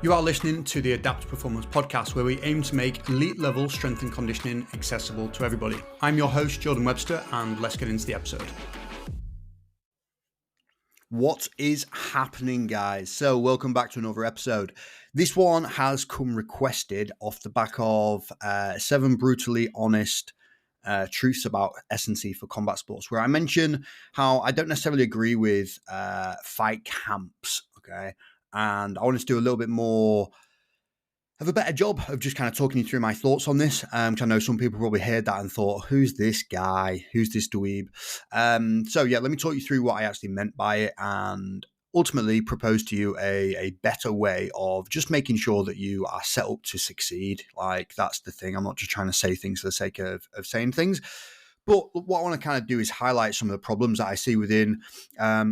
You are listening to the Adapt Performance Podcast, where we aim to make elite level strength and conditioning accessible to everybody. I'm your host, Jordan Webster, and let's get into the episode. What is happening, guys? So welcome back to another episode. This one has come requested off the back of 7 brutally honest truths about S&C for combat sports, where I mention how I don't necessarily agree with fight camps, okay? And I want to do a little bit more of a better job of just kind of talking you through my thoughts on this. I know some people probably heard that and thought, who's this guy? Who's this dweeb? So yeah, let me talk you through what I actually meant by it and ultimately propose to you a better way of just making sure that you are set up to succeed. Like, that's the thing. I'm not just trying to say things for the sake of saying things. But what I want to kind of do is highlight some of the problems that I see within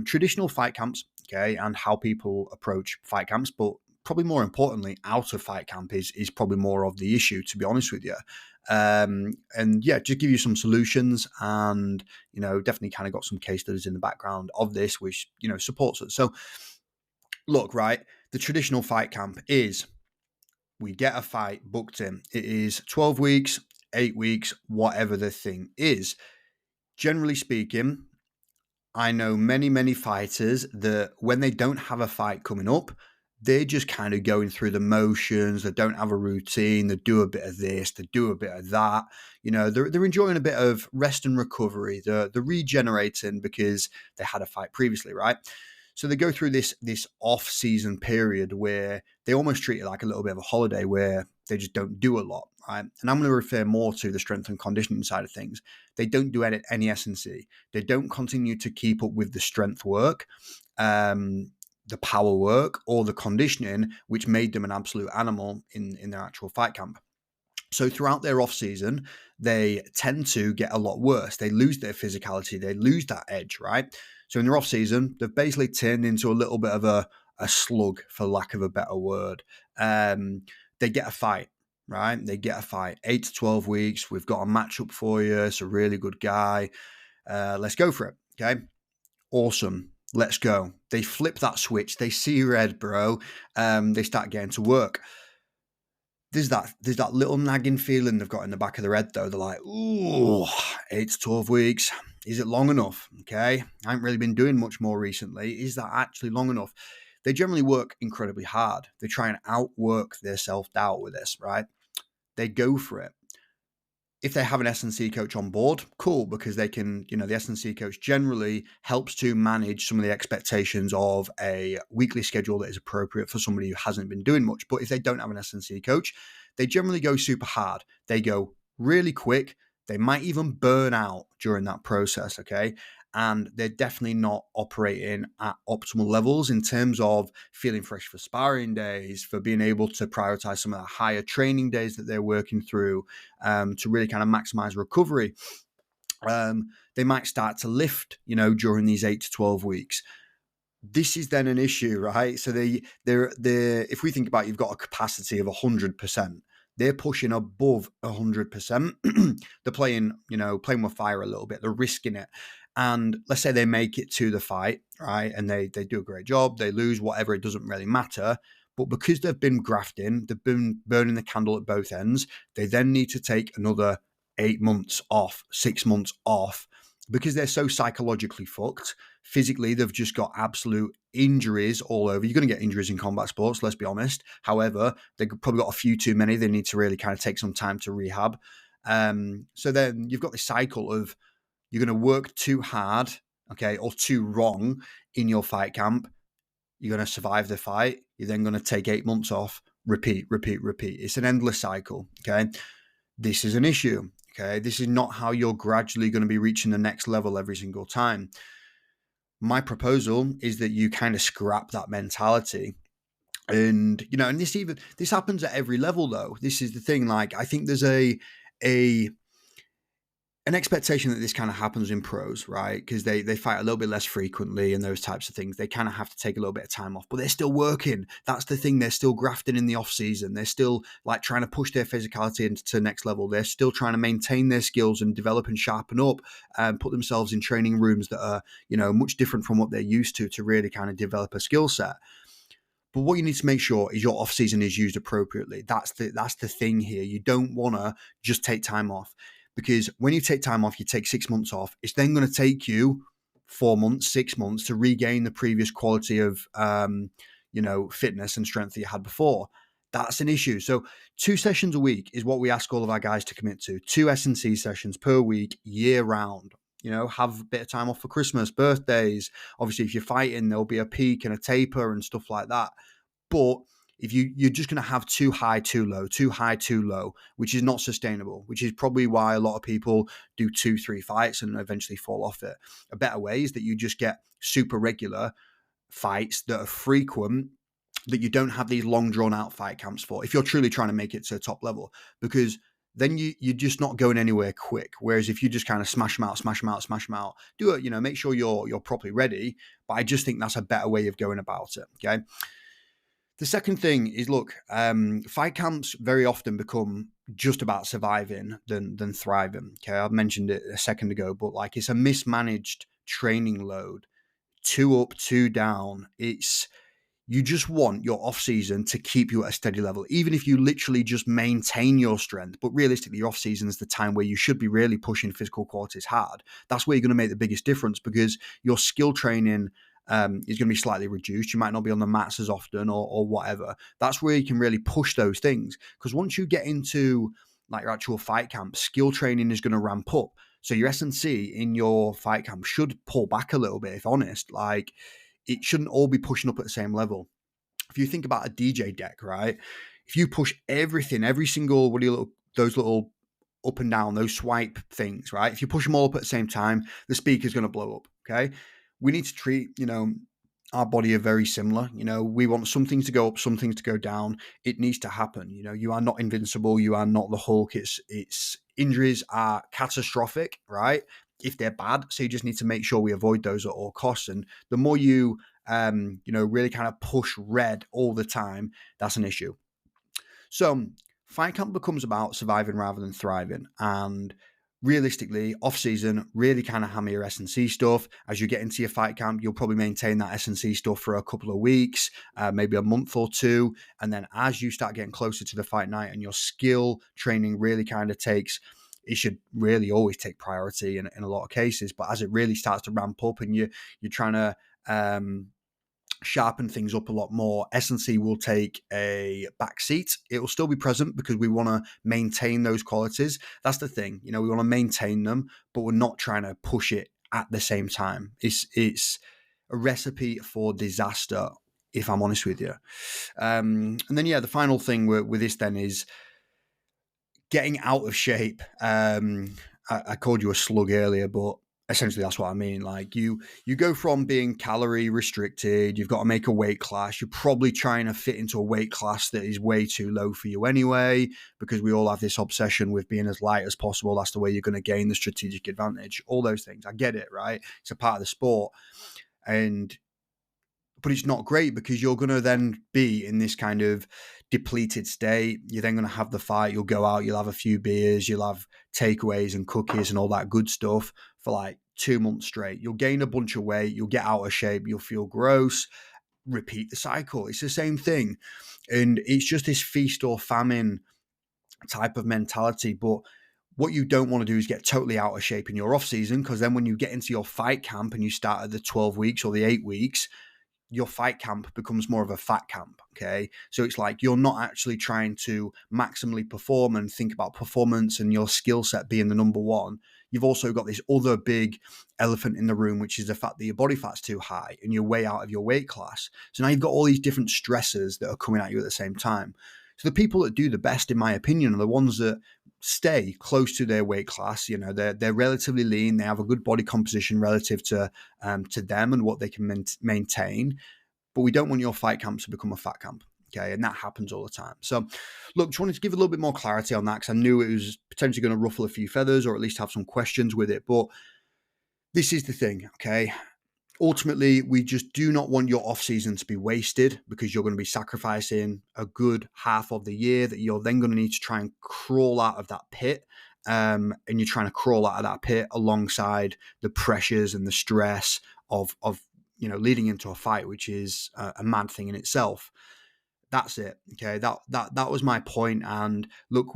traditional fight camps, okay, and how people approach fight camps. But probably more importantly, out of fight camp is probably more of the issue, to be honest with you. And yeah, just give you some solutions and, definitely kind of got some case studies in the background of this, which, supports it. So look, right, the traditional fight camp is we get a fight booked in. It is 12 weeks, 8 weeks, whatever the thing is. Generally speaking, I know many, many fighters that when they don't have a fight coming up, they're just kind of going through the motions. They don't have a routine. They do a bit of this. They do a bit of that. They're enjoying a bit of rest and recovery. They're regenerating because they had a fight previously, right? So they go through this off-season period where they almost treat it like a little bit of a holiday where they just don't do a lot, right? And I'm going to refer more to the strength and conditioning side of things. They don't do any S&C. They don't continue to keep up with the strength work, the power work, or the conditioning, which made them an absolute animal in their actual fight camp. So throughout their off season, they tend to get a lot worse. They lose their physicality. They lose that edge, right? So in their off season, they've basically turned into a little bit of a slug, for lack of a better word. They get a fight, right? They get a fight. 8 to 12 weeks. We've got a matchup for you. It's a really good guy. Let's go for it. Okay. Awesome. Let's go. They flip that switch. They see red, bro. They start getting to work. There's that little nagging feeling they've got in the back of their head, though. They're like, ooh, 8 to 12 weeks. Is it long enough? Okay. I haven't really been doing much more recently. Is that actually long enough? They generally work incredibly hard. They try and outwork their self-doubt with this, right? They go for it. If they have an S&C coach on board, cool, because they can, the S&C coach generally helps to manage some of the expectations of a weekly schedule that is appropriate for somebody who hasn't been doing much. But if they don't have an S&C coach, they generally go super hard. They go really quick. They might even burn out during that process, okay? And they're definitely not operating at optimal levels in terms of feeling fresh for sparring days, for being able to prioritize some of the higher training days that they're working through, to really kind of maximize recovery. They might start to lift, during these 8 to 12 weeks. This is then an issue, right? So they're if we think about, you've got a capacity of 100%. They're pushing above 100%. They're playing with fire a little bit. They're risking it. And let's say they make it to the fight, right? And they do a great job. They lose, whatever, it doesn't really matter. But because they've been grafting, they've been burning the candle at both ends, they then need to take another 8 months off, 6 months off, because they're so psychologically fucked. Physically, they've just got absolute injuries all over. You're going to get injuries in combat sports, let's be honest. However, they've probably got a few too many. They need to really kind of take some time to rehab. So then you've got this cycle of you're going to work too hard, okay, or too wrong in your fight camp. You're going to survive the fight. You're then going to take 8 months off, repeat. It's an endless cycle, okay? This is an issue, okay? This is not how you're gradually going to be reaching the next level every single time. My proposal is that you kind of scrap that mentality. And, and this happens at every level, though. This is the thing. Like, I think there's an expectation that this kind of happens in pros, right? Because they fight a little bit less frequently and those types of things. They kind of have to take a little bit of time off, but they're still working. That's the thing. They're still grafting in the off season. They're still like trying to push their physicality into the next level. They're still trying to maintain their skills and develop and sharpen up and put themselves in training rooms that are, much different from what they're used to really kind of develop a skill set. But what you need to make sure is your off season is used appropriately. That's the thing here. You don't want to just take time off, because when you take time off, you take 6 months off. It's then going to take you 4 months, 6 months to regain the previous quality of fitness and strength that you had before. That's an issue. So 2 sessions a week is what we ask all of our guys to commit to. 2 S&C sessions per week, year round. Have a bit of time off for Christmas, birthdays. Obviously, if you're fighting, there'll be a peak and a taper and stuff like that. But if you're just going to have too high, too low, too high, too low, which is not sustainable, which is probably why a lot of people do 2-3 fights and eventually fall off it. A better way is that you just get super regular fights that are frequent, that you don't have these long drawn out fight camps for, if you're truly trying to make it to a top level, because then you're just not going anywhere quick. Whereas if you just kind of smash them out, do it, make sure you're properly ready. But I just think that's a better way of going about it. Okay. The second thing is, look, fight camps very often become just about surviving than thriving. Okay. I've mentioned it a second ago, but like, it's a mismanaged training load, 2 up, 2 down. You just want your off season to keep you at a steady level, even if you literally just maintain your strength. But realistically, your off season is the time where you should be really pushing physical qualities hard. That's where you're going to make the biggest difference, because your skill training is going to be slightly reduced. You might not be on the mats as often or whatever. That's where you can really push those things. Because once you get into like your actual fight camp, skill training is going to ramp up. So your S&C in your fight camp should pull back a little bit, if honest. Like, it shouldn't all be pushing up at the same level. If you think about a DJ deck, right? If you push everything, every single, those little up and down, those swipe things, right? If you push them all up at the same time, the speaker's going to blow up, okay? We need to treat, our body are very similar. We want some things to go up, some things to go down. It needs to happen. You are not invincible. You are not the Hulk. It's injuries are catastrophic, right? If they're bad. So you just need to make sure we avoid those at all costs. And the more you, really kind of push red all the time, that's an issue. So fight camp becomes about surviving rather than thriving. And realistically, off season, really kind of hammer your S&C stuff. As you get into your fight camp, you'll probably maintain that S&C stuff for a couple of weeks, maybe a month or 2. And then as you start getting closer to the fight night and your skill training really kind of it should really always take priority in a lot of cases. But as it really starts to ramp up and you're trying to sharpen things up a lot more, S&C will take a back seat. It will still be present because we want to maintain those qualities. That's the thing. We want to maintain them, but we're not trying to push it at the same time. It's a recipe for disaster, if I'm honest with you. And then, the final thing with this then is getting out of shape. I called you a slug earlier, but essentially that's what I mean. Like you go from being calorie restricted, you've got to make a weight class. You're probably trying to fit into a weight class that is way too low for you anyway, because we all have this obsession with being as light as possible. That's the way you're going to gain the strategic advantage. All those things. I get it, right? It's a part of the sport. But it's not great because you're going to then be in this kind of depleted state. You're then going to have the fight. You'll go out, you'll have a few beers, you'll have takeaways and cookies and all that good stuff for like 2 months straight. You'll gain a bunch of weight. You'll get out of shape. You'll feel gross. Repeat the cycle. It's the same thing. And it's just this feast or famine type of mentality. But what you don't want to do is get totally out of shape in your off season, because then when you get into your fight camp and you start at the 12 weeks or the 8 weeks, your fight camp becomes more of a fat camp, okay? So it's like you're not actually trying to maximally perform and think about performance and your skill set being the number one. You've also got this other big elephant in the room, which is the fact that your body fat's too high and you're way out of your weight class. So now you've got all these different stressors that are coming at you at the same time. So the people that do the best, in my opinion, are the ones that stay close to their weight class. They're relatively lean. They have a good body composition relative to them and what they can maintain. But we don't want your fight camps to become a fat camp. Okay, and that happens all the time. So, look, just wanted to give a little bit more clarity on that, because I knew it was potentially going to ruffle a few feathers or at least have some questions with it. But this is the thing, okay? Ultimately, we just do not want your off season to be wasted, because you're going to be sacrificing a good half of the year that you're then going to need to try and crawl out of that pit. And you're trying to crawl out of that pit alongside the pressures and the stress of leading into a fight, which is a mad thing in itself. That's it. Okay. That was my point. And look,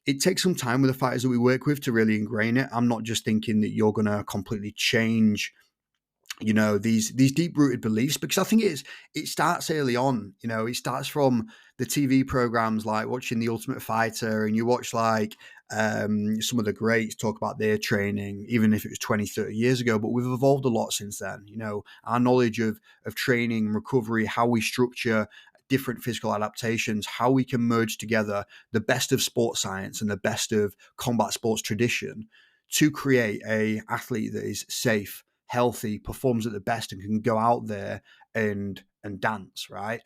it takes some time with the fighters that we work with to really ingrain it. I'm not just thinking that you're going to completely change, these deep-rooted beliefs, because I think it starts early on. It starts from the TV programs, like watching The Ultimate Fighter, and you watch like some of the greats talk about their training, even if it was 20, 30 years ago. But we've evolved a lot since then. Our knowledge of training, recovery, how we structure different physical adaptations, how we can merge together the best of sports science and the best of combat sports tradition to create a athlete that is safe, healthy, performs at the best, and can go out there and dance, right?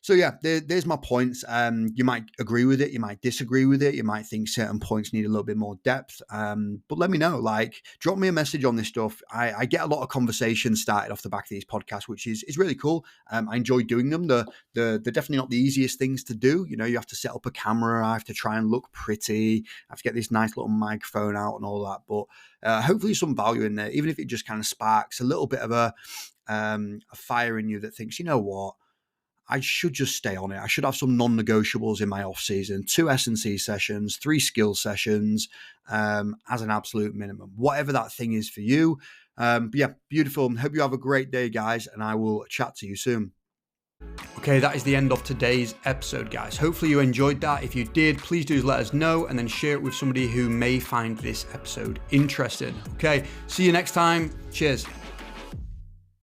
So yeah, there's my points. You might agree with it, you might disagree with it, you might think certain points need a little bit more depth. But let me know. Like, drop me a message on this stuff. I get a lot of conversations started off the back of these podcasts, which is really cool. I enjoy doing them. They're definitely not the easiest things to do. You have to set up a camera. I have to try and look pretty. I have to get this nice little microphone out and all that. But hopefully some value in there, even if it just kind of sparks a little bit of a fire in you that thinks, you know what, I should just stay on it. I should have some non-negotiables in my off season, 2 S&C sessions, 3 skill sessions, as an absolute minimum, whatever that thing is for you. But yeah, beautiful. Hope you have a great day, guys, and I will chat to you soon. Okay, that is the end of today's episode, guys. Hopefully you enjoyed that. If you did, please do let us know and then share it with somebody who may find this episode interesting. Okay, see you next time. Cheers.